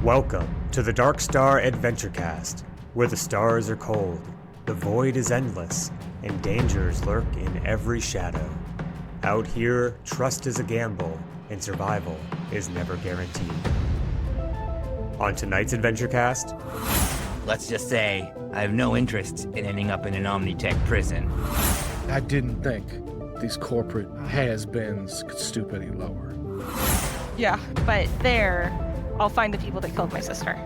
Welcome to the Dark Star Adventurecast, where the stars are cold, the void is endless, and dangers lurk in every shadow. Out here, trust is a gamble, and survival is never guaranteed. On tonight's Adventurecast, let's just say I have no interest in ending up in an Omnitech prison. I didn't think these corporate has-beens could stoop any lower. Yeah, but there, I'll find the people that killed my sister.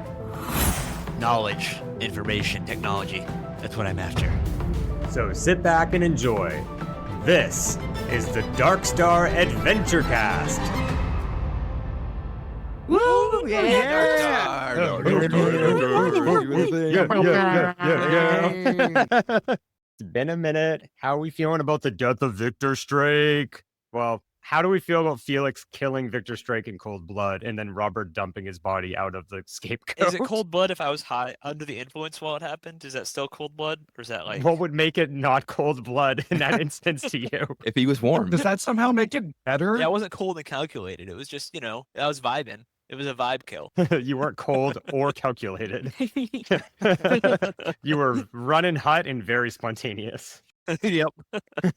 Knowledge, information, technology. That's what I'm after. so sit back and enjoy. This is the Dark Star Adventurecast. Woo! Yeah! It's been a minute. How are we feeling about the death of Victor Strake? Well, how do we feel about Felix killing Victor Strake in cold blood and then Robert dumping his body out of the scapegoat? Is it cold blood if I was high under the influence while it happened? Is that still cold blood? Or is that like... What would make it not cold blood in that instance to you? If he was warm. Does that somehow make it better? Yeah, I wasn't cold and calculated. It was just, I was vibing. It was a vibe kill. You weren't cold or calculated. You were running hot and very spontaneous. Yep.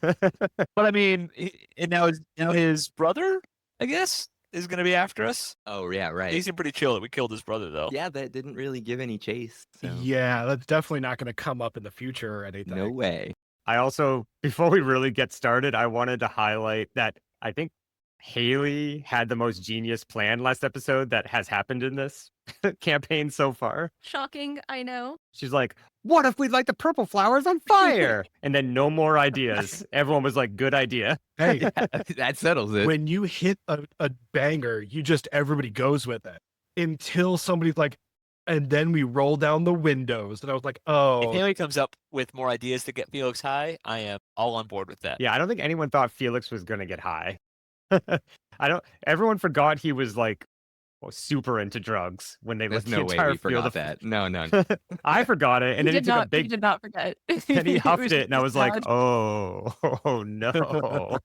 But I mean, and now his brother, I guess, is going to be after us. Oh, yeah, right. He seemed pretty chill that we killed his brother, though. Yeah, that didn't really give any chase. So. Yeah, that's definitely not going to come up in the future or anything. No way. I also, before we really get started, I wanted to highlight that I think Haley had the most genius plan last episode that has happened in this campaign so far. Shocking, I know. She's like, what if we light the purple flowers on fire? And then no more ideas. Everyone was like, good idea. Hey, That settles it. when you hit a banger, everybody goes with it until somebody's like, and then we roll down the windows. And I was like, If oh, Haley comes up with more ideas to get Felix high, I am all on board with that. Yeah, I don't think anyone thought Felix was going to get high. Everyone forgot he was like super into drugs when they There's lit the no way entire we field forgot of that. No. I forgot it, and then He he took a He big did not forget. and he It huffed was it, and I was like, nostalgia. oh no.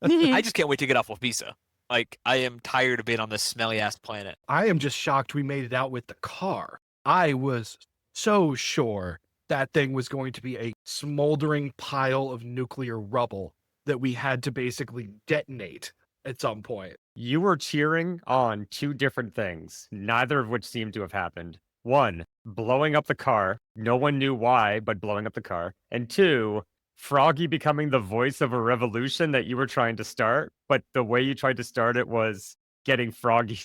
I just can't wait to get off Wafisa. Like, I am tired of being on this smelly-ass planet. I am just shocked we made it out with the car. I was so sure that thing was going to be a smoldering pile of nuclear rubble that we had to basically detonate at some point. You were cheering on two different things, neither of which seemed to have happened. One, blowing up the car. No one knew why, but blowing up the car. And two, Froggy becoming the voice of a revolution that you were trying to start, but the way you tried to start it was getting Froggy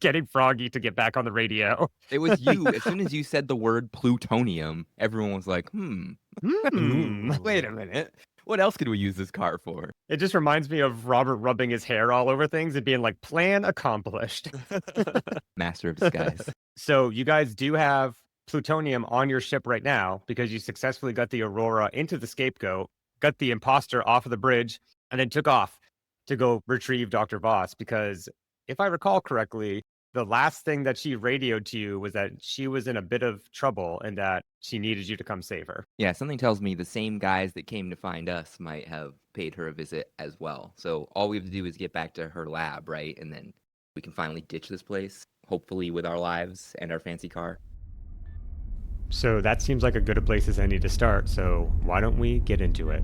to get back on the radio. It was you. As soon as you said the word plutonium, everyone was like, wait a minute. What else could we use this car for? It just reminds me of Robert rubbing his hair all over things and being like, plan accomplished. Master of disguise. So you guys do have plutonium on your ship right now because you successfully got the Aurora into the scapegoat, got the imposter off of the bridge, and then took off to go retrieve Dr. Voss. Because if I recall correctly, the last thing that she radioed to you was that she was in a bit of trouble and that she needed you to come save her. Yeah, something tells me the same guys that came to find us might have paid her a visit as well. So all we have to do is get back to her lab, right? And then we can finally ditch this place, hopefully with our lives and our fancy car. So that seems like a good a place as any to start. So why don't we get into it?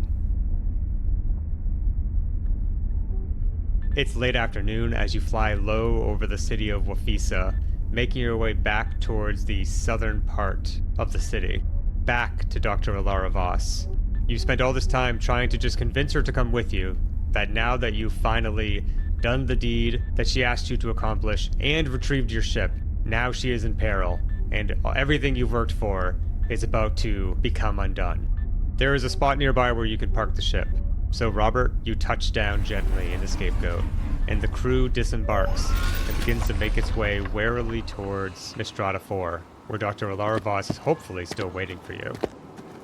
It's late afternoon as you fly low over the city of Wafisa, making your way back towards the southern part of the city, back to Dr. Alara Voss. You spent all this time trying to just convince her to come with you, that now that you've finally done the deed that she asked you to accomplish and retrieved your ship, now she is in peril, and everything you've worked for is about to become undone. There is a spot nearby where you can park the ship. So Robert, you touch down gently in the scapegoat, and the crew disembarks and begins to make its way warily towards Mistrata 4, where Dr. Alara Voss is hopefully still waiting for you.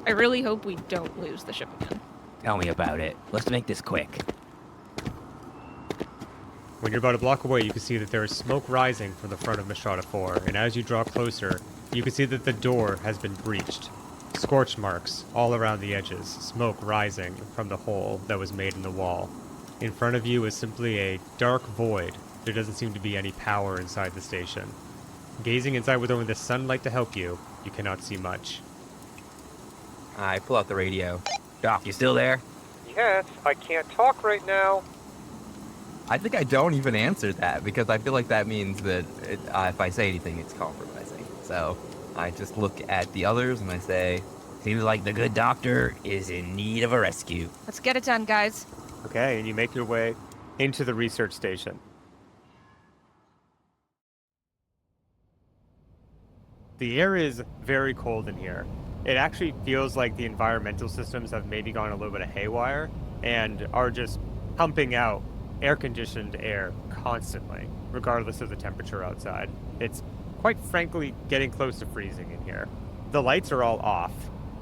I really hope we don't lose the ship again. Tell me about it. Let's make this quick. When you're about a block away, you can see that there is smoke rising from the front of Mistrata 4, and as you draw closer, you can see that the door has been breached. Scorch marks all around the edges, smoke rising from the hole that was made in the wall. In front of you is simply a dark void. There doesn't seem to be any power inside the station. Gazing inside with only the sunlight to help you, you cannot see much. I pull out the radio. Doc, you still there? Yes, I can't talk right now. I think I don't even answer that because I feel like that means that if I say anything, it's compromising. So I just look at the others and I say, seems like the good doctor is in need of a rescue. Let's get it done, guys. Okay, and you make your way into the research station. The air is very cold in here. It actually feels like the environmental systems have maybe gone a little bit of haywire and are just pumping out air-conditioned air constantly, regardless of the temperature outside. It's quite frankly getting close to freezing in here. The lights are all off.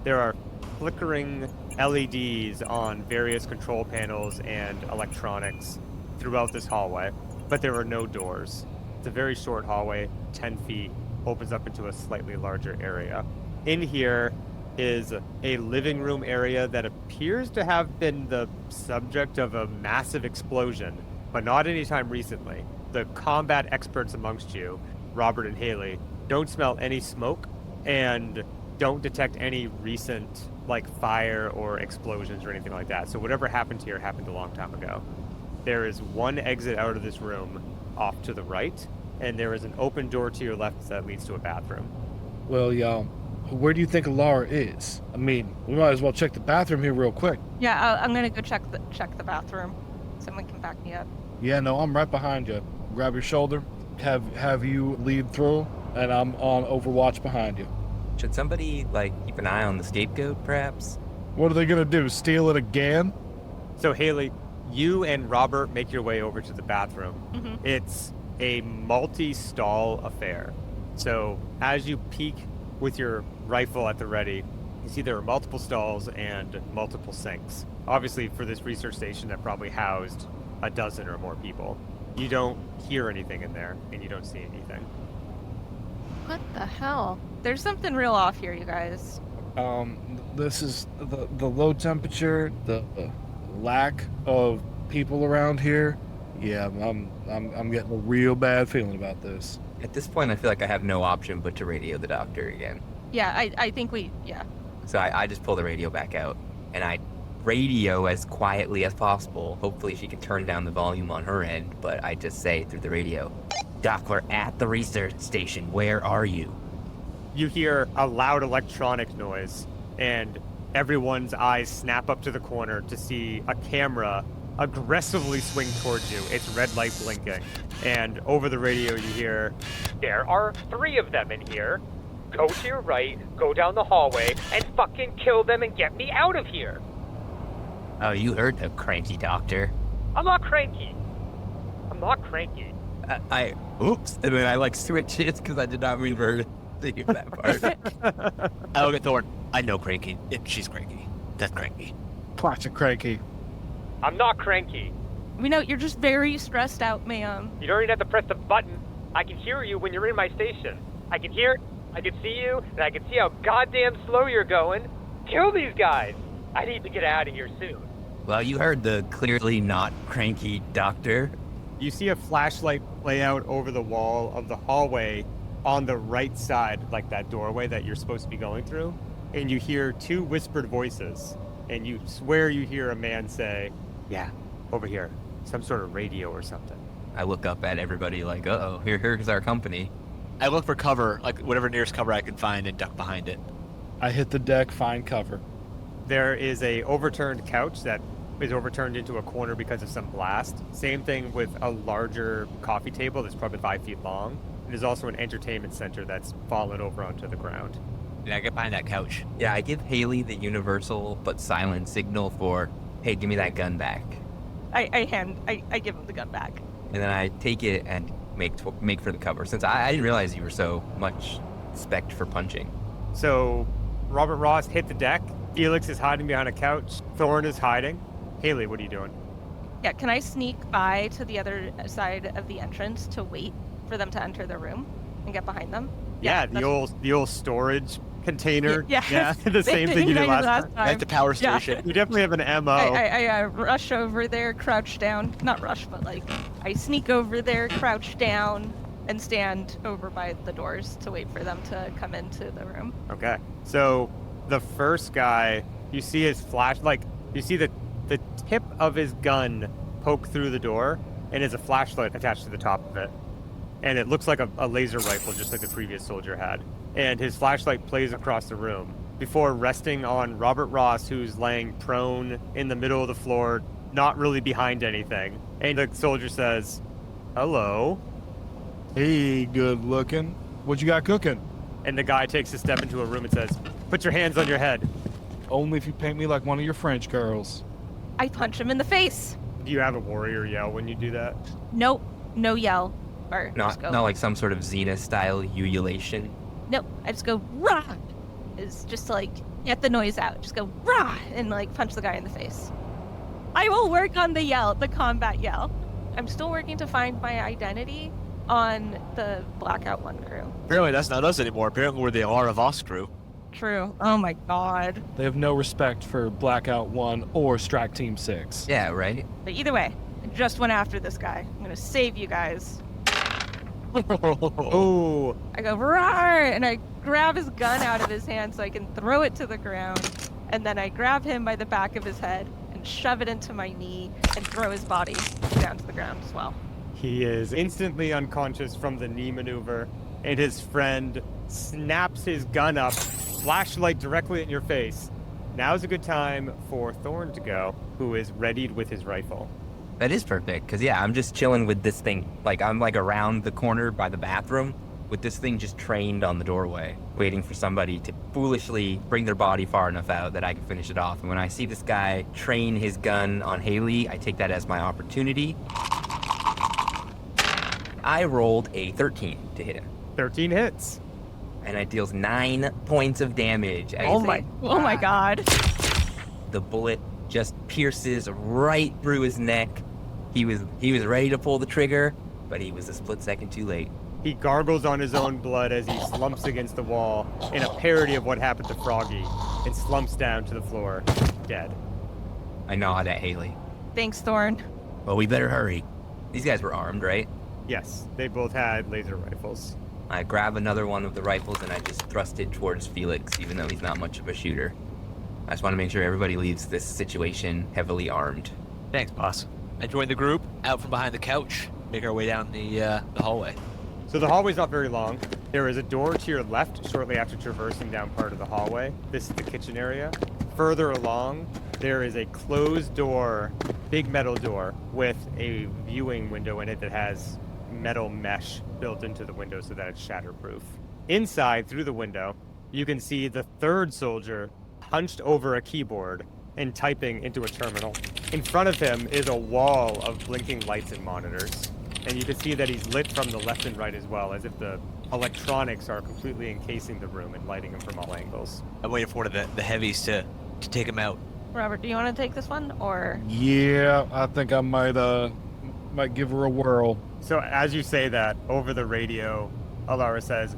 There are flickering LEDs on various control panels and electronics throughout this hallway, but there are no doors. It's a very short hallway, 10 feet, opens up into a slightly larger area. In here is a living room area that appears to have been the subject of a massive explosion, but not anytime recently. The combat experts amongst you, Robert and Haley, don't smell any smoke and don't detect any recent fire or explosions or anything like that. So whatever happened here happened a long time ago. There is one exit out of this room off to the right, and there is an open door to your left that leads to a bathroom. Well, y'all, where do you think Laura is? I mean, we might as well check the bathroom here real quick. Yeah, I'm gonna go check the bathroom. Someone can back me up. Yeah, no, I'm right behind you. Grab your shoulder, have you lead through, and I'm on overwatch behind you. Should somebody, keep an eye on the scapegoat, perhaps? What are they gonna do, steal it again? So Haley, you and Robert make your way over to the bathroom. Mm-hmm. It's a multi-stall affair. So as you peek with your rifle at the ready, you see there are multiple stalls and multiple sinks. Obviously, for this research station that probably housed a dozen or more people. You don't hear anything in there, and you don't see anything. What the hell? There's something real off here, you guys. This is the low temperature, the lack of people around here. Yeah, I'm getting a real bad feeling about this. At this point, I feel like I have no option but to radio the doctor again. Yeah, I think yeah. So I just pull the radio back out, and I radio as quietly as possible. Hopefully she can turn down the volume on her end, but I just say through the radio, Doc, we're at the research station. Where are you? You hear a loud electronic noise, and everyone's eyes snap up to the corner to see a camera aggressively swing towards you, its red light blinking. And over the radio you hear, "There are 3 of them in here. Go to your right, go down the hallway, and fucking kill them and get me out of here." Oh, you heard the cranky doctor. I'm not cranky. I'm not cranky. Oops. And then I switch it because I did not mean for her to hear that part. I look at Thorn. I know cranky. She's cranky. That's cranky. Classic cranky. I'm not cranky. We know you're just very stressed out, ma'am. You don't even have to press the button. I can hear you when you're in my station. I can hear it, I can see you, and I can see how goddamn slow you're going. Kill these guys. I need to get out of here soon. Well, you heard the clearly not cranky doctor. You see a flashlight play out over the wall of the hallway on the right side, like that doorway that you're supposed to be going through. And you hear 2 whispered voices. And you swear you hear a man say, "Yeah, over here. Some sort of radio or something." I look up at everybody like, uh-oh, here's our company. I look for cover, whatever nearest cover I can find, and duck behind it. I hit the deck, find cover. There is a overturned couch that is overturned into a corner because of some blast. Same thing with a larger coffee table that's probably 5 feet long. There's also an entertainment center that's fallen over onto the ground. Yeah, I get behind that couch. Yeah, I give Haley the universal but silent signal for, hey, give me that gun back. I give him the gun back. And then I take it and make for the cover, since I didn't realize you were so much spec'd for punching. So Robert Ross hit the deck. Felix is hiding behind a couch. Thorn is hiding. Haley, what are you doing? Yeah, can I sneak by to the other side of the entrance to wait for them to enter the room and get behind them? Yeah, the old storage container. Yeah. The same thing you did last time. At the power station. You definitely have an MO. I rush over there, crouch down. Not rush, but I sneak over there, crouch down, and stand over by the doors to wait for them to come into the room. Okay. So the first guy, you see his you see the tip of his gun poke through the door, and there's a flashlight attached to the top of it. And it looks like a laser rifle, just like the previous soldier had. And his flashlight plays across the room before resting on Robert Ross, who's laying prone in the middle of the floor, not really behind anything. And the soldier says, "Hello." Hey, good looking. What you got cooking? And the guy takes a step into a room and says, "Put your hands on your head." Only if you paint me like one of your French girls. I punch him in the face. Do you have a warrior yell when you do that? Nope, no yell. Or just go. Not like some sort of Xena-style ululation. Nope, I just go, rah! Is just to, like, get the noise out. Just go, rah! And, like, punch the guy in the face. I will work on the yell, the combat yell. I'm still working to find my identity on the Blackout 1 crew. Apparently that's not us anymore. Apparently we're the Alara Voss crew. True. Oh my god. They have no respect for Blackout 1 or Strat Team 6. Yeah, right? But either way, I just went after this guy. I'm gonna save you guys. Oh, I go, roar! And I grab his gun out of his hand so I can throw it to the ground. And then I grab him by the back of his head and shove it into my knee and throw his body down to the ground as well. he is instantly unconscious from the knee maneuver, and his friend snaps his gun up, flashlight directly in your face. Now's a good time for Thorn to go, who is readied with his rifle. That is perfect, because yeah, I'm just chilling with this thing. Like, I'm like around the corner by the bathroom with this thing just trained on the doorway, waiting for somebody to foolishly bring their body far enough out that I can finish it off. And when I see this guy train his gun on Haley, I take that as my opportunity. I rolled a 13 to hit him. 13 hits. And it deals 9 points of damage. Oh my god. The bullet just pierces right through his neck. He was ready to pull the trigger, but he was a split second too late. He gargles on his own blood as he slumps against the wall in a parody of what happened to Froggy, and slumps down to the floor, dead. I nod at Haley. Thanks, Thorn. Well, we better hurry. These guys were armed, right? Yes, they both had laser rifles. I grab another one of the rifles and I just thrust it towards Felix, even though he's not much of a shooter. I just want to make sure everybody leaves this situation heavily armed. Thanks, boss. I join the group out from behind the couch, make our way down the hallway. So the hallway's not very long. There is a door to your left shortly after traversing down part of the hallway. This is the kitchen area. Further along, there is a closed door, big metal door, with a viewing window in it that has metal mesh built into the window so that it's shatterproof. Inside, through the window, you can see the third soldier hunched over a keyboard and typing into a terminal. In front of him is a wall of blinking lights and monitors. And you can see that he's lit from the left and right as well, as if the electronics are completely encasing the room and lighting him from all angles. I'm waiting for one of the heavies to take him out. Robert, do you want to take this one, or? Yeah, I think I might give her a whirl. So as you say that, over the radio, Alara says,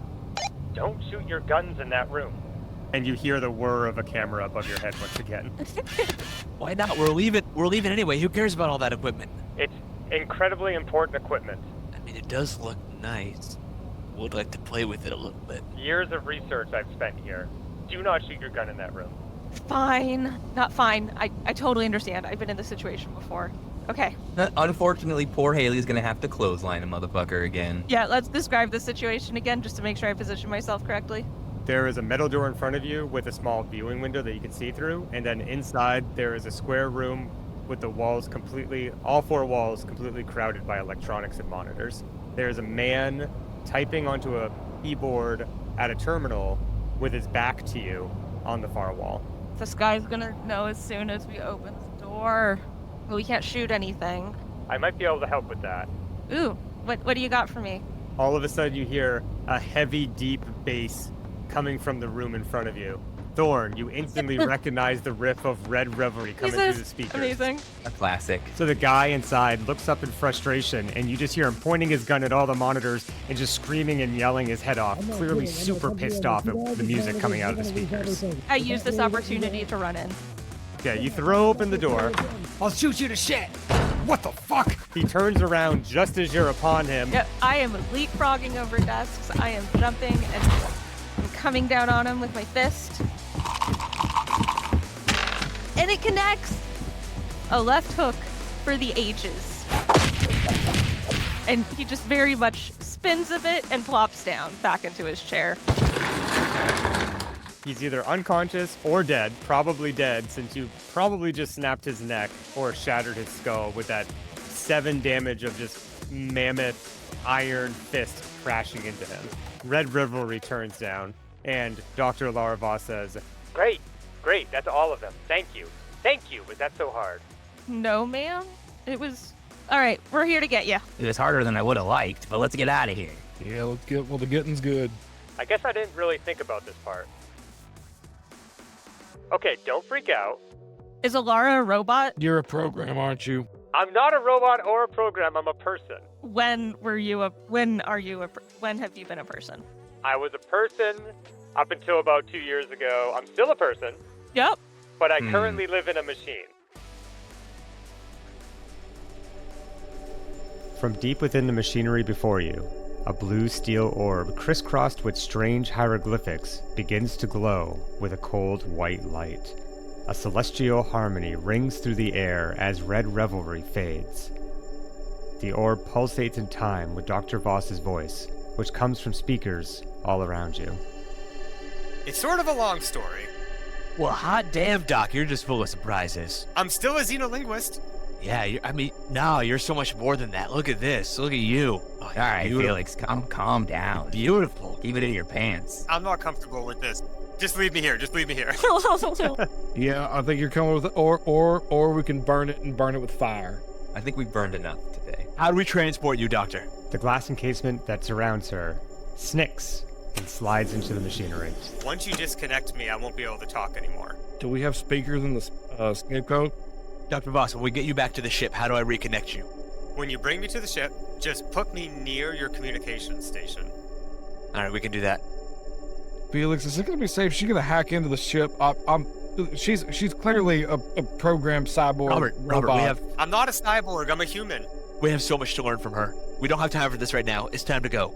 "Don't shoot your guns in that room." And you hear the whir of a camera above your head once again. Why not? We're leaving anyway. Who cares about all that equipment? It's incredibly important equipment. I mean, it does look nice. Would like to play with it a little bit. Years of research I've spent here. Do not shoot your gun in that room. Fine. Not fine. I totally understand. I've been in this situation before. Okay. Unfortunately, poor Haley's gonna have to clothesline a motherfucker again. Yeah, let's describe the situation again just to make sure I position myself correctly. There is a metal door in front of you with a small viewing window that you can see through, and then inside there is a square room with the walls all 4 walls completely crowded by electronics and monitors. There's a man typing onto a keyboard at a terminal with his back to you on the far wall. This guy's gonna know as soon as we open the door. But we can't shoot anything. I might be able to help with that. Ooh, what do you got for me? All of a sudden you hear a heavy, deep bass coming from the room in front of you. Thorn, you instantly recognize the riff of Red Reverie coming through the speakers. Amazing. A classic. So the guy inside looks up in frustration, and you just hear him pointing his gun at all the monitors and just screaming and yelling his head off, clearly super pissed off at the music coming out of the speakers. I use this opportunity to run in. Yeah, you throw open the door. I'll shoot you to shit. What the fuck? He turns around just as you're upon him. Yep, I am leapfrogging over desks. I am jumping and I'm coming down on him with my fist. And it connects! A left hook for the ages. And he just very much spins a bit and plops down back into his chair. He's either unconscious or dead, probably dead, since you probably just snapped his neck or shattered his skull with that 7 damage of just mammoth iron fist crashing into him. Red Rivalry turns down, and Dr. Lara Voss says, Great, that's all of them. Thank you. Was that so hard? No, ma'am. It was... Alright, we're here to get you. It was harder than I would have liked, but let's get out of here. Yeah, let's get. Well, the getting's good. I guess I didn't really think about this part. Okay, don't freak out. Is Alara a robot? You're a program, aren't you? I'm not a robot or a program, I'm a person. When have you been a person? I was a person up until about 2 years ago. I'm still a person, Yep. but I currently live in a machine. From deep within the machinery before you, a blue steel orb crisscrossed with strange hieroglyphics begins to glow with a cold white light. A celestial harmony rings through the air as Red Revelry fades. The orb pulsates in time with Dr. Voss's voice, which comes from speakers all around you. It's sort of a long story. Well, hot damn, Doc, you're just full of surprises. I'm still a xenolinguist. Yeah, no, you're so much more than that. Look at this. Look at you. Oh, All right, beautiful. Felix, calm down. Beautiful. Keep it in your pants. I'm not comfortable with this. Just leave me here. Yeah, I think you're coming with it. Or we can burn it with fire. I think we burned enough today. How do we transport you, Doctor? The glass encasement that surrounds her snicks and slides into the machinery. Once you disconnect me, I won't be able to talk anymore. Do we have speakers in the scapegoat? Dr. Voss, when we get you back to the ship, how do I reconnect you? When you bring me to the ship, just put me near your communications station. All right, we can do that. Felix, is it going to be safe? She's going to hack into the ship. She's clearly a programmed cyborg Robert, I'm not a cyborg, I'm a human. we have so much to learn from her. We don't have time for this right now. It's time to go.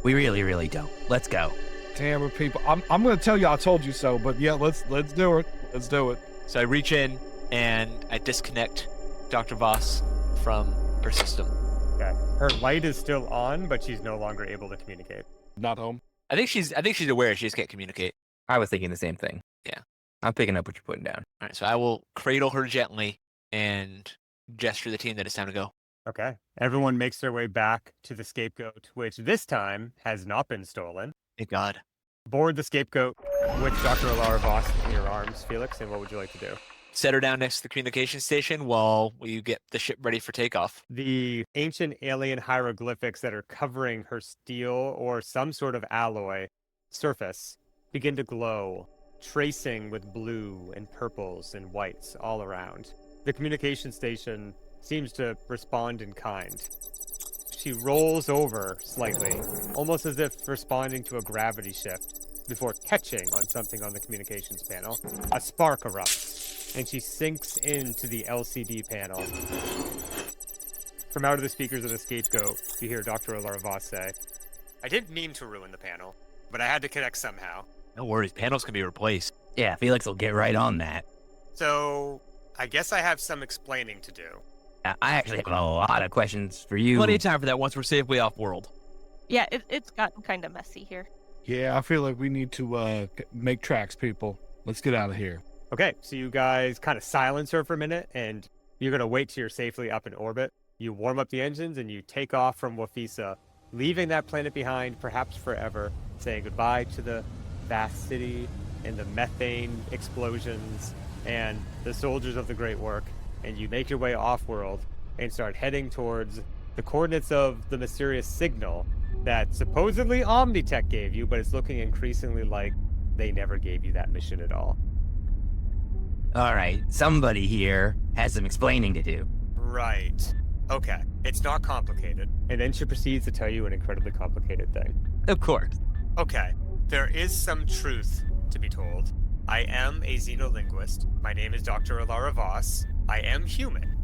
We really don't. Let's go. Damn it, people. I'm going to tell you I told you so, but yeah, let's do it. Let's do it. So I reach in and I disconnect Dr. Voss from her system. Okay. Her light is still on, but she's no longer able to communicate. Not home. I think she's aware she just can't communicate. I was thinking the same thing. Yeah. I'm picking up what you're putting down. All right, so I will cradle her gently and gesture to the team that it's time to go. Okay. Everyone makes their way back to the scapegoat, which this time has not been stolen. Thank God. Board the scapegoat with Dr. Alara Voss in your arms, Felix, and what would you like to do? Set her down next to the communication station while we get the ship ready for takeoff. The ancient alien hieroglyphics that are covering her steel or some sort of alloy surface begin to glow, tracing with blue and purples and whites all around. The communication station seems to respond in kind. She rolls over slightly, almost as if responding to a gravity shift, before catching on something on the communications panel. A spark erupts, and she sinks into the LCD panel. From out of the speakers of the scapegoat, you hear Dr. Alara Voss say, I didn't mean to ruin the panel, but I had to connect somehow. No worries, panels can be replaced. Yeah, Felix will get right on that. So, I guess I have some explaining to do. I actually have a lot of questions for you. Plenty of time for that once we're safely off world. Yeah, it's gotten kind of messy here. Yeah, I feel like we need to make tracks, people. Let's get out of here. Okay, so you guys kind of silence her for a minute, and you're going to wait till you're safely up in orbit. You warm up the engines, and you take off from Wafisa, leaving that planet behind, perhaps forever, saying goodbye to the vast city and the methane explosions and the soldiers of the great work. And you make your way off-world and start heading towards the coordinates of the mysterious signal that supposedly Omnitech gave you, but it's looking increasingly like they never gave you that mission at all. All right, somebody here has some explaining to do. Right. Okay. It's not complicated. And then she proceeds to tell you an incredibly complicated thing. Of course. Okay. There is some truth to be told. I am a xenolinguist. My name is Dr. Alara Voss. I am human.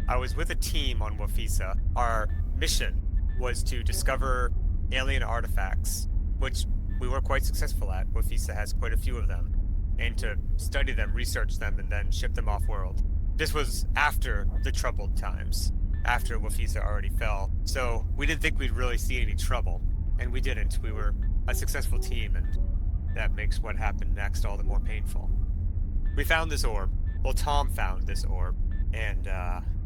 I was with a team on Wafisa. Our mission was to discover alien artifacts, which we were quite successful at. Wafisa has quite a few of them, and to study them, research them, and then ship them off-world. This was after the troubled times, after Wafisa already fell, so we didn't think we'd really see any trouble, and we didn't. We were a successful team, and that makes what happened next all the more painful. We found this orb. Well, Tom found this orb, and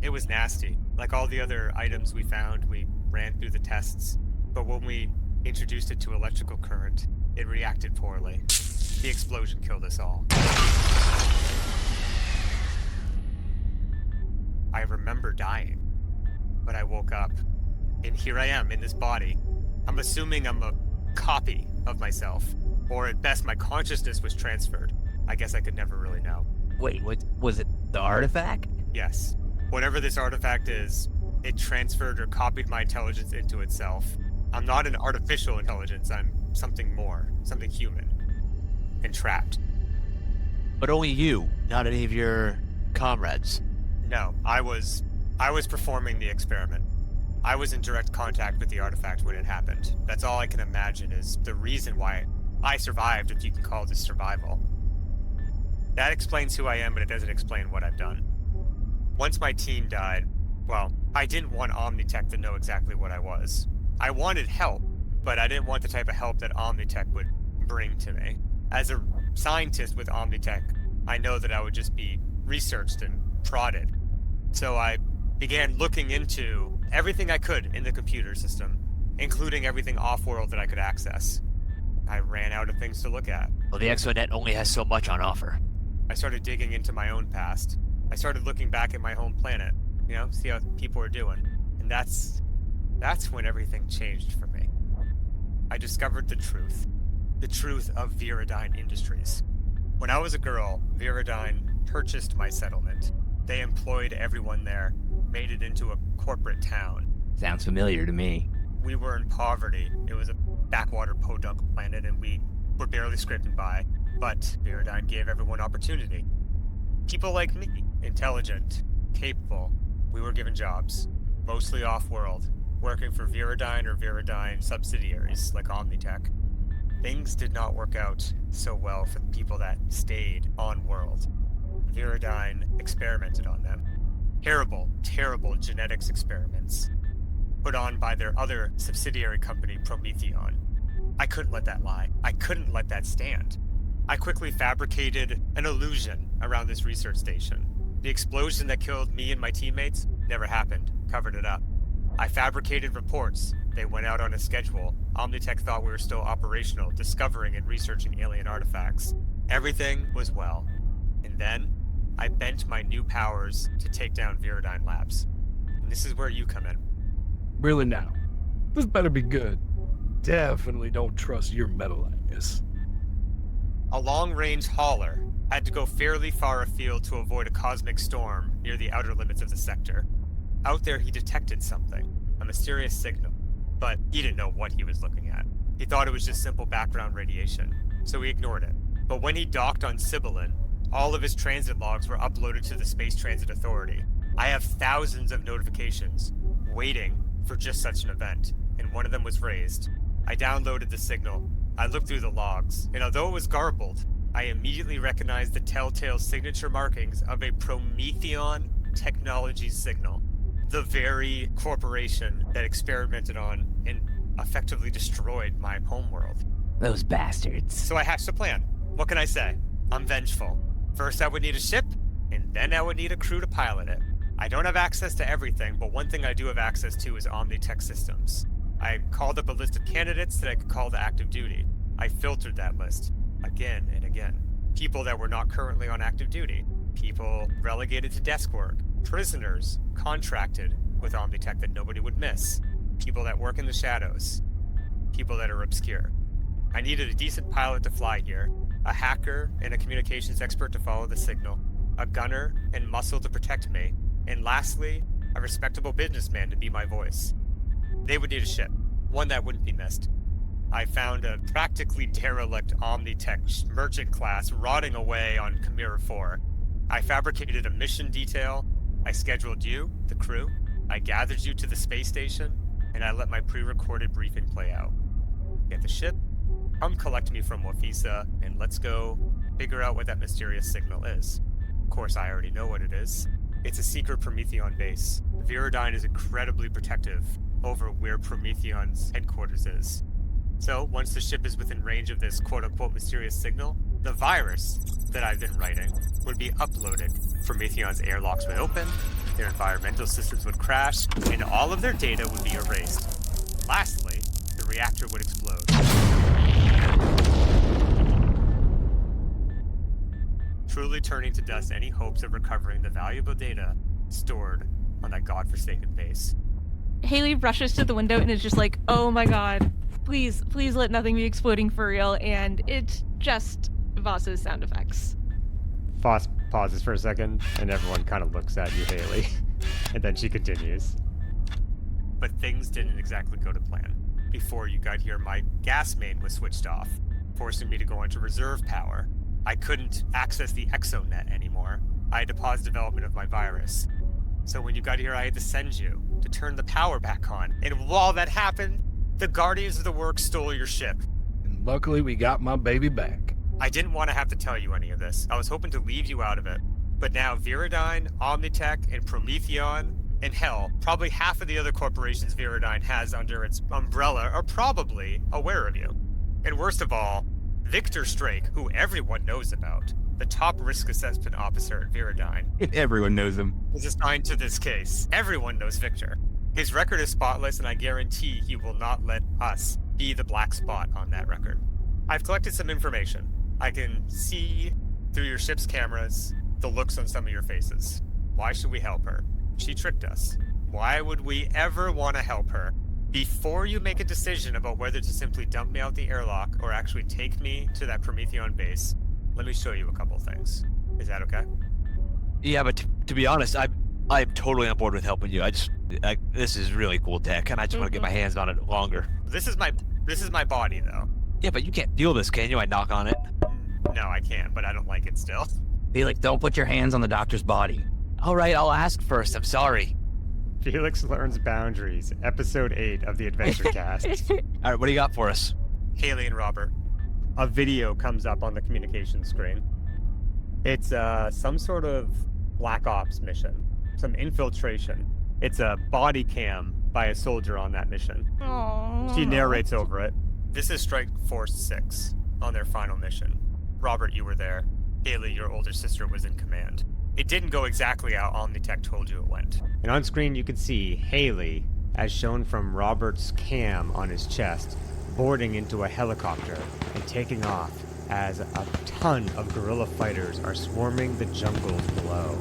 it was nasty. Like all the other items we found, we ran through the tests, but when we introduced it to electrical current, it reacted poorly. The explosion killed us all. I remember dying, but I woke up, and here I am in this body. I'm assuming I'm a copy of myself, or at best my consciousness was transferred. I guess I could never really know. Wait, what was it? The artifact? Yes. Whatever this artifact is, it transferred or copied my intelligence into itself. I'm not an artificial intelligence, I'm something more, something human, and trapped. But only you, not any of your comrades. No, I was performing the experiment. I was in direct contact with the artifact when it happened. That's all I can imagine is the reason why I survived, if you can call this survival. That explains who I am, but it doesn't explain what I've done. Once my team died, well, I didn't want Omnitech to know exactly what I was. I wanted help, but I didn't want the type of help that Omnitech would bring to me. As a scientist with Omnitech, I know that I would just be researched and prodded. So I began looking into everything I could in the computer system, including everything off-world that I could access. I ran out of things to look at. Well, the Exonet only has so much on offer. I started digging into my own past. I started looking back at my home planet, see how people are doing. And that's when everything changed for me. I discovered the truth of Viridyne Industries. When I was a girl, Viridyne purchased my settlement. They employed everyone there, made it into a corporate town. Sounds familiar to me. We were in poverty. It was a backwater podunk planet, and we were barely scraping by. But Viridyne gave everyone opportunity. People like me, intelligent, capable. We were given jobs, mostly off-world, working for Viridyne or Viridyne subsidiaries like Omnitech. Things did not work out so well for the people that stayed on-world. Viridyne experimented on them. Terrible, terrible genetics experiments put on by their other subsidiary company, Prometheon. I couldn't let that lie. I couldn't let that stand. I quickly fabricated an illusion around this research station. The explosion that killed me and my teammates never happened. Covered it up. I fabricated reports. They went out on a schedule. Omnitech thought we were still operational, discovering and researching alien artifacts. Everything was well. And then, I bent my new powers to take down Viridyne Labs. And this is where you come in. Really now. This better be good. Definitely don't trust your metal eyes. A long-range hauler had to go fairly far afield to avoid a cosmic storm near the outer limits of the sector. Out there, he detected something, a mysterious signal, but he didn't know what he was looking at. He thought it was just simple background radiation, so he ignored it. But when he docked on Cybillin, all of his transit logs were uploaded to the Space Transit Authority. I have thousands of notifications waiting for just such an event, and one of them was raised. I downloaded the signal. I looked through the logs, and although it was garbled, I immediately recognized the telltale signature markings of a Prometheon technology signal. The very corporation that experimented on and effectively destroyed my homeworld. Those bastards. So I hatched a plan. What can I say? I'm vengeful. First I would need a ship, and then I would need a crew to pilot it. I don't have access to everything, but one thing I do have access to is Omnitech systems. I called up a list of candidates that I could call to active duty. I filtered that list again and again. People that were not currently on active duty. People relegated to desk work. Prisoners contracted with Omnitech that nobody would miss. People that work in the shadows. People that are obscure. I needed a decent pilot to fly here, a hacker and a communications expert to follow the signal, a gunner and muscle to protect me, and lastly, a respectable businessman to be my voice. They would need a ship, one that wouldn't be missed. I found a practically derelict Omnitech merchant class rotting away on Chimera 4. I fabricated a mission detail, I scheduled you, the crew, I gathered you to the space station, and I let my pre-recorded briefing play out. Get the ship, come collect me from Wafisa, and let's go figure out what that mysterious signal is. Of course, I already know what it is. It's a secret Prometheon base. Viridyne is incredibly protective over where Prometheon's headquarters is. So, once the ship is within range of this quote-unquote mysterious signal, the virus that I've been writing would be uploaded. Prometheon's airlocks would open, their environmental systems would crash, and all of their data would be erased. Lastly, the reactor would explode. Truly turning to dust any hopes of recovering the valuable data stored on that godforsaken base. Haley rushes to the window and is just like, oh my god, please let nothing be exploding for real. And it's just Voss's sound effects. Voss pauses for a second, and everyone kind of looks at you, Haley. And then she continues. But things didn't exactly go to plan. Before you got here, my gas main was switched off, forcing me to go into reserve power. I couldn't access the exonet anymore. I had to pause development of my virus. So when you got here, I had to send you to turn the power back on. And while that happened, the Guardians of the Works stole your ship. And luckily, we got my baby back. I didn't want to have to tell you any of this. I was hoping to leave you out of it. But now Viridyne, Omnitech, and Prometheon, and hell, probably half of the other corporations Viridyne has under its umbrella are probably aware of you. And worst of all, Victor Strake, who everyone knows about, the top risk assessment officer at Viridyne, Everyone knows him. is assigned to this case. Everyone knows Victor. His record is spotless, and I guarantee he will not let us be the black spot on that record. I've collected some information. I can see through your ship's cameras the looks on some of your faces. Why should we help her? She tricked us. Why would we ever want to help her? Before you make a decision about whether to simply dump me out the airlock or actually take me to that Prometheon base, let me show you a couple things. Is that okay? Yeah, but to be honest, I'm totally on board with helping you. This is really cool tech, and I just want to get my hands on it longer. This is my body, though. Yeah, but you can't feel this, can you? I knock on it. No, I can't, but I don't like it still. Felix, don't put your hands on the doctor's body. All right, I'll ask first. I'm sorry. Felix Learns Boundaries, Episode 8 of the Adventure Cast. All right, what do you got for us? Haley and Robert. A video comes up on the communication screen. It's some sort of Black Ops mission, some infiltration. It's a body cam by a soldier on that mission. Aww. She narrates over it. This is Strike Force 6 on their final mission. Robert, you were there. Haley, your older sister, was in command. It didn't go exactly how Omnitech told you it went. And on screen you can see Haley, as shown from Robert's cam on his chest, boarding into a helicopter and taking off as a ton of guerrilla fighters are swarming the jungles below.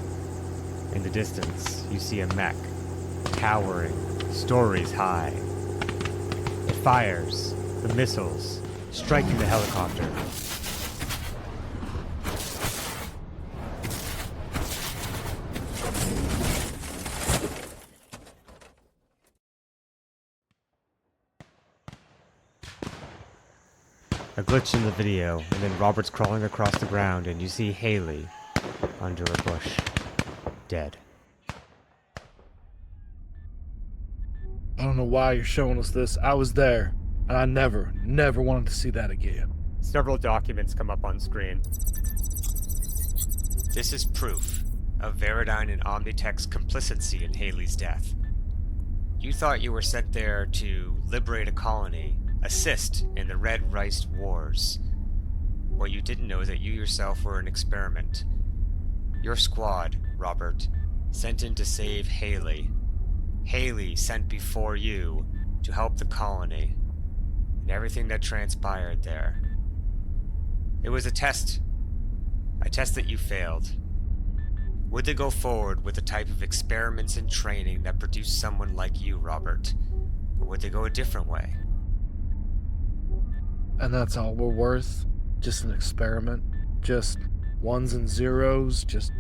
In the distance, you see a mech, towering, stories high. It fires, the missiles, striking the helicopter. A glitch in the video, and then Robert's crawling across the ground, and you see Haley under a bush, dead. I don't know why you're showing us this. I was there, and I never wanted to see that again. Several documents come up on screen. This is proof of Viridyne and Omnitech's complicity in Haley's death. You thought you were sent there to liberate a colony, assist in the Red Rice Wars. What you didn't know is that you yourself were an experiment. Your squad, Robert, sent in to save Haley. Haley sent before you to help the colony, and everything that transpired there. It was a test that you failed. Would they go forward with the type of experiments and training that produced someone like you, Robert? Or would they go a different way? And that's all we're worth? Just an experiment? Just ones and zeros? Just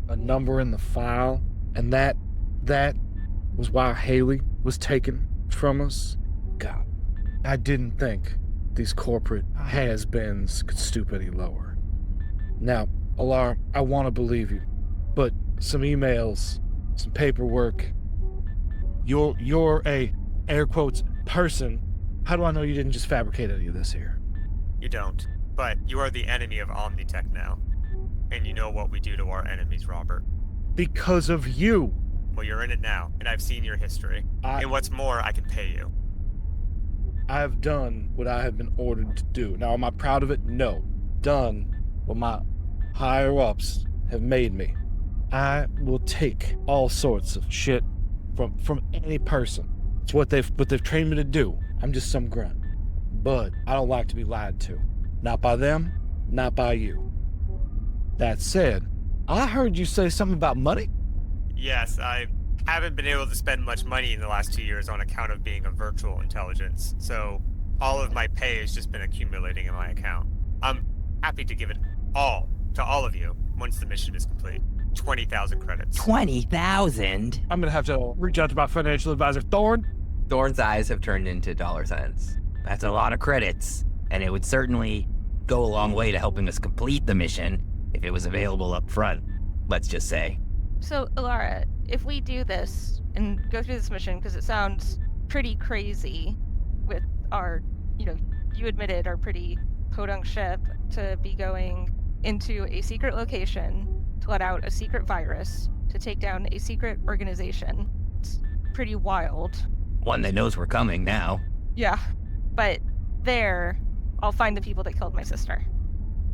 a number in the file? And that was why Haley was taken from us? God, I didn't think these corporate has-beens could stoop any lower. Now, Alara, I want to believe you, but some emails some paperwork. You're a, air quotes, person. How do I know you didn't just fabricate any of this here? You don't. But you are the enemy of Omnitech now. And you know what we do to our enemies, Robert. Because of you. Well, you're in it now, and I've seen your history. And what's more, I can pay you. I have done what I have been ordered to do. Now, am I proud of it? No. Done what my higher-ups have made me. I will take all sorts of shit from any person. It's what they've trained me to do. I'm just some grunt. But I don't like to be lied to. Not by them, not by you. That said, I heard you say something about money. Yes, I haven't been able to spend much money in the last 2 years on account of being a virtual intelligence. So all of my pay has just been accumulating in my account. I'm happy to give it all to all of you once the mission is complete. 20,000 credits. 20,000? I'm gonna have to reach out to my financial advisor, Thorn. Thorn's eyes have turned into dollar signs. That's a lot of credits, and it would certainly go a long way to helping us complete the mission if it was available up front, let's just say. So, Alara, if we do this and go through this mission, because it sounds pretty crazy with our, you admitted our pretty podunk ship to be going into a secret location to let out a secret virus to take down a secret organization. It's pretty wild. One that knows we're coming now. Yeah, but there, I'll find the people that killed my sister.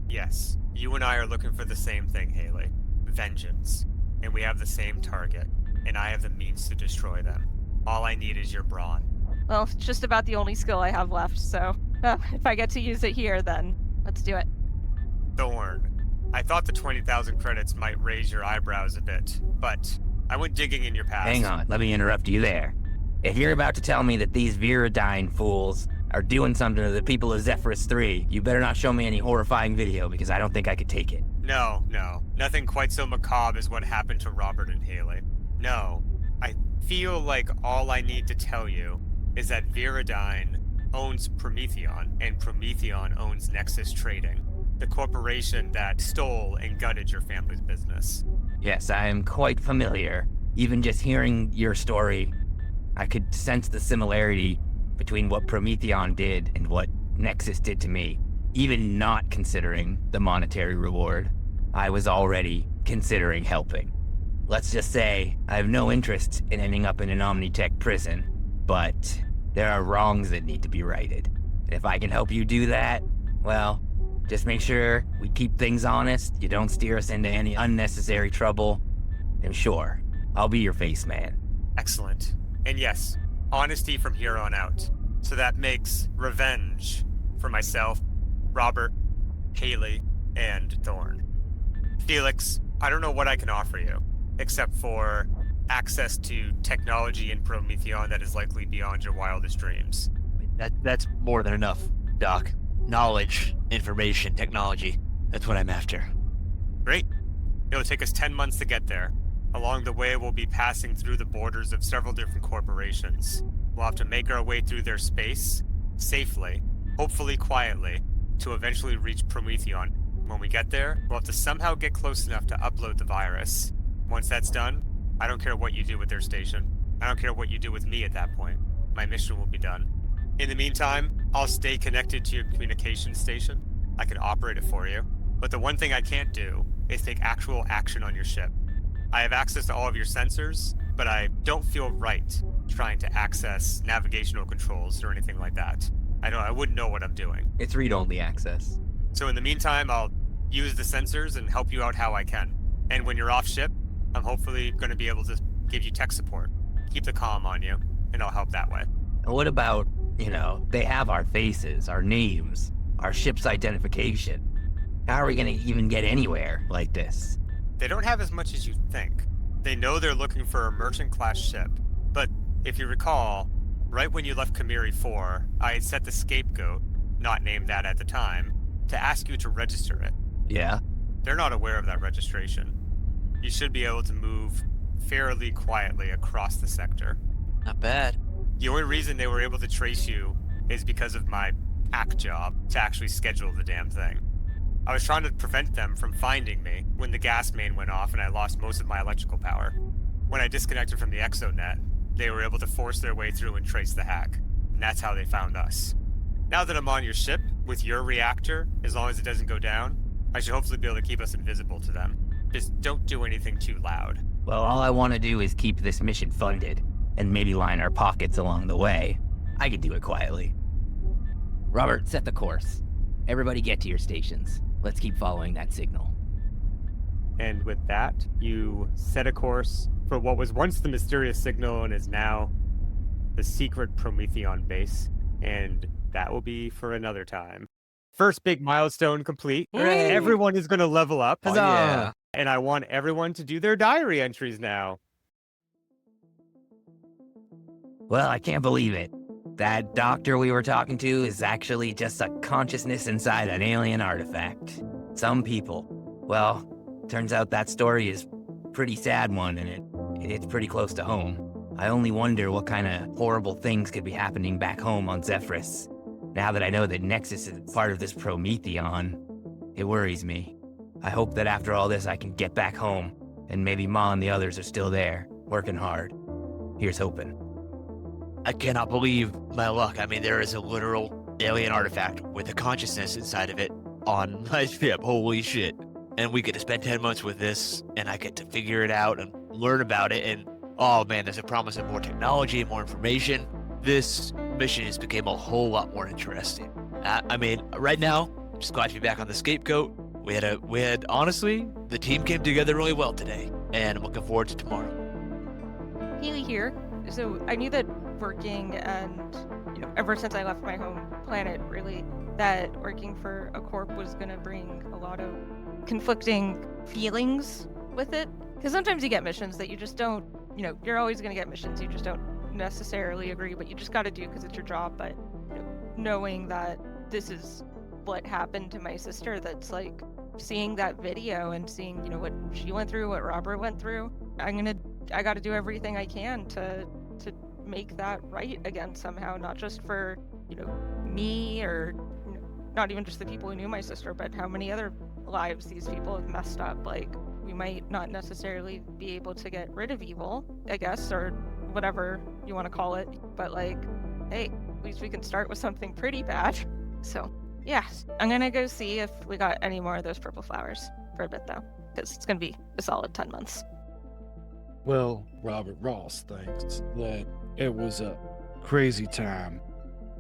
Yes, you and I are looking for the same thing, Haley. Vengeance. And we have the same target, and I have the means to destroy them. All I need is your brawn. Well, it's just about the only skill I have left, so if I get to use it here, then let's do it. Thorn. I thought the 20,000 credits might raise your eyebrows a bit, but I went digging in your past. Hang on, let me interrupt you there. If you're about to tell me that these Viridyne fools are doing something to the people of Zephyrus 3, you better not show me any horrifying video, because I don't think I could take it. No. Nothing quite so macabre as what happened to Robert and Haley. No. I feel like all I need to tell you is that Viridyne owns Prometheon, and Prometheon owns Nexus Trading, the corporation that stole and gutted your family's business. Yes, I am quite familiar. Even just hearing your story, I could sense the similarity between what Prometheon did and what Nexus did to me. Even not considering the monetary reward, I was already considering helping. Let's just say I have no interest in ending up in an Omnitech prison, but there are wrongs that need to be righted. And if I can help you do that, well, just make sure we keep things honest, you don't steer us into any unnecessary trouble, and sure, I'll be your face man. Excellent. And yes, honesty from here on out. So that makes revenge for myself, Robert, Haley, and Thorn. Felix, I don't know what I can offer you, except for access to technology in Prometheon that is likely beyond your wildest dreams. That's more than enough, Doc. Knowledge, information, technology. That's what I'm after. Great. It'll take us 10 months to get there. Along the way, we'll be passing through the borders of several different corporations. We'll have to make our way through their space, safely, hopefully quietly, to eventually reach Prometheon. When we get there, we'll have to somehow get close enough to upload the virus. Once that's done, I don't care what you do with their station. I don't care what you do with me at that point. My mission will be done. In the meantime, I'll stay connected to your communication station. I can operate it for you. But the one thing I can't do is take actual action on your ship. I have access to all of your sensors, but I don't feel right trying to access navigational controls or anything like that. I wouldn't know what I'm doing. It's read-only access. So in the meantime, I'll use the sensors and help you out how I can. And when you're off ship, I'm hopefully going to be able to give you tech support, keep the comm on you, and I'll help that way. What about, they have our faces, our names, our ship's identification. How are we going to even get anywhere like this? They don't have as much as you think. They know they're looking for a merchant-class ship. But if you recall, right when you left Kamiri 4, I had set the Scapegoat, not named that at the time, to ask you to register it. Yeah? They're not aware of that registration. You should be able to move fairly quietly across the sector. Not bad. The only reason they were able to trace you is because of my hack job to actually schedule the damn thing. I was trying to prevent them from finding me when the gas main went off and I lost most of my electrical power. When I disconnected from the exonet, they were able to force their way through and trace the hack. And that's how they found us. Now that I'm on your ship, with your reactor, as long as it doesn't go down, I should hopefully be able to keep us invisible to them. Just don't do anything too loud. Well, all I want to do is keep this mission funded, and maybe line our pockets along the way. I could do it quietly. Robert, set the course. Everybody get to your stations. Let's keep following that signal. And with that, you set a course for what was once the mysterious signal and is now the secret Prometheon base. And that will be for another time. First big milestone complete. Hooray! Everyone is going to level up. Oh, yeah. And I want everyone to do their diary entries now. Well, I can't believe it. That doctor we were talking to is actually just a consciousness inside an alien artifact. Some people. Well, turns out that story is a pretty sad one, and it's pretty close to home. I only wonder what kind of horrible things could be happening back home on Zephyrus. Now that I know that Nexus is part of this Prometheon, it worries me. I hope that after all this I can get back home, and maybe Ma and the others are still there, working hard. Here's hoping. I cannot believe my luck. I mean, there is a literal alien artifact with a consciousness inside of it on my ship. Holy shit. And we get to spend 10 months with this, and I get to figure it out and learn about it. And oh man, there's a promise of more technology and more information. This mission has become a whole lot more interesting. I mean, right now, I'm just glad to be back on the Scapegoat. We had honestly, the team came together really well today, and I'm looking forward to tomorrow. Healy here. So I knew that working and, ever since I left my home planet, really, that working for a corp was going to bring a lot of conflicting feelings with it. Because sometimes you get missions that you just don't, you're always going to get missions you just don't necessarily agree, but you just got to do because it's your job. But knowing that this is what happened to my sister, that's like seeing that video and seeing, what she went through, what Robert went through, I got to do everything I can to make that right again somehow, not just for, me or not even just the people who knew my sister, but how many other lives these people have messed up. Like, we might not necessarily be able to get rid of evil, I guess, or whatever you want to call it, but like, hey, at least we can start with something pretty bad. So yeah, I'm gonna go see if we got any more of those purple flowers for a bit though, because it's gonna be a solid 10 months. Well, Robert Ross thinks that it was a crazy time.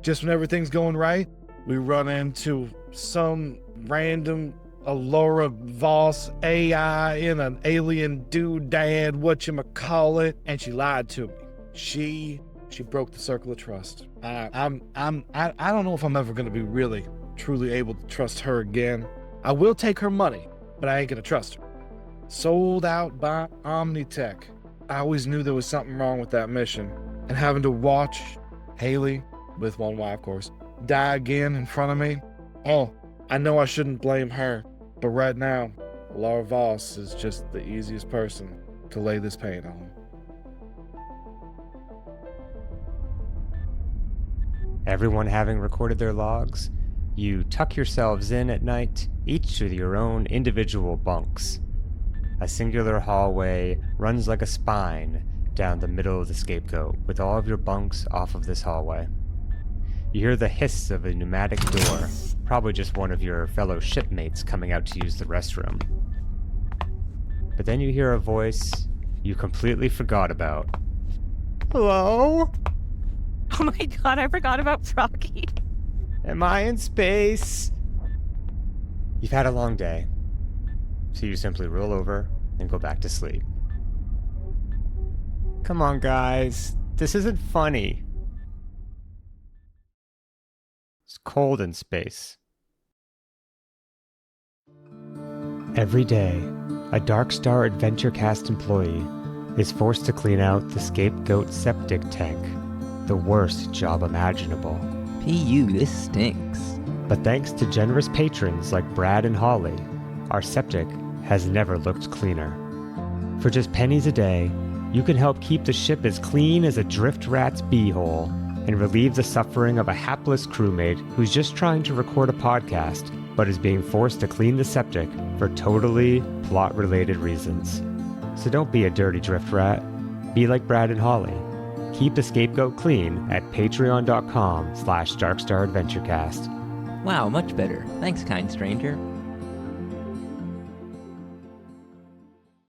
Just when everything's going right, we run into some random Alora Voss AI in an alien doodad, whatchamacallit, and she lied to me. She broke the circle of trust. I don't know if I'm ever gonna be really, truly able to trust her again. I will take her money, but I ain't gonna trust her. Sold out by Omnitech. I always knew there was something wrong with that mission, and having to watch Haley, with one Y of course, die again in front of me. Oh, I know I shouldn't blame her, but right now, Laura Voss is just the easiest person to lay this pain on. Everyone having recorded their logs, you tuck yourselves in at night, each with your own individual bunks. A singular hallway runs like a spine down the middle of the Scapegoat, with all of your bunks off of this hallway. You hear the hiss of a pneumatic door, probably just one of your fellow shipmates coming out to use the restroom. But then you hear a voice you completely forgot about. Hello? Oh my god, I forgot about Froggy. Am I in space? You've had a long day, so you simply roll over and go back to sleep. Come on, guys. This isn't funny. It's cold in space. Every day, a Dark Star Adventure Cast employee is forced to clean out the Scapegoat septic tank, the worst job imaginable. PU, this stinks. But thanks to generous patrons like Brad and Holly, our septic has never looked cleaner. For just pennies a day, you can help keep the ship as clean as a drift rat's beehole and relieve the suffering of a hapless crewmate who's just trying to record a podcast but is being forced to clean the septic for totally plot-related reasons. So don't be a dirty drift rat. be like Brad and Holly. Keep the scapegoat clean at patreon.com/darkstaradventurecast. Wow, much better. Thanks, kind stranger.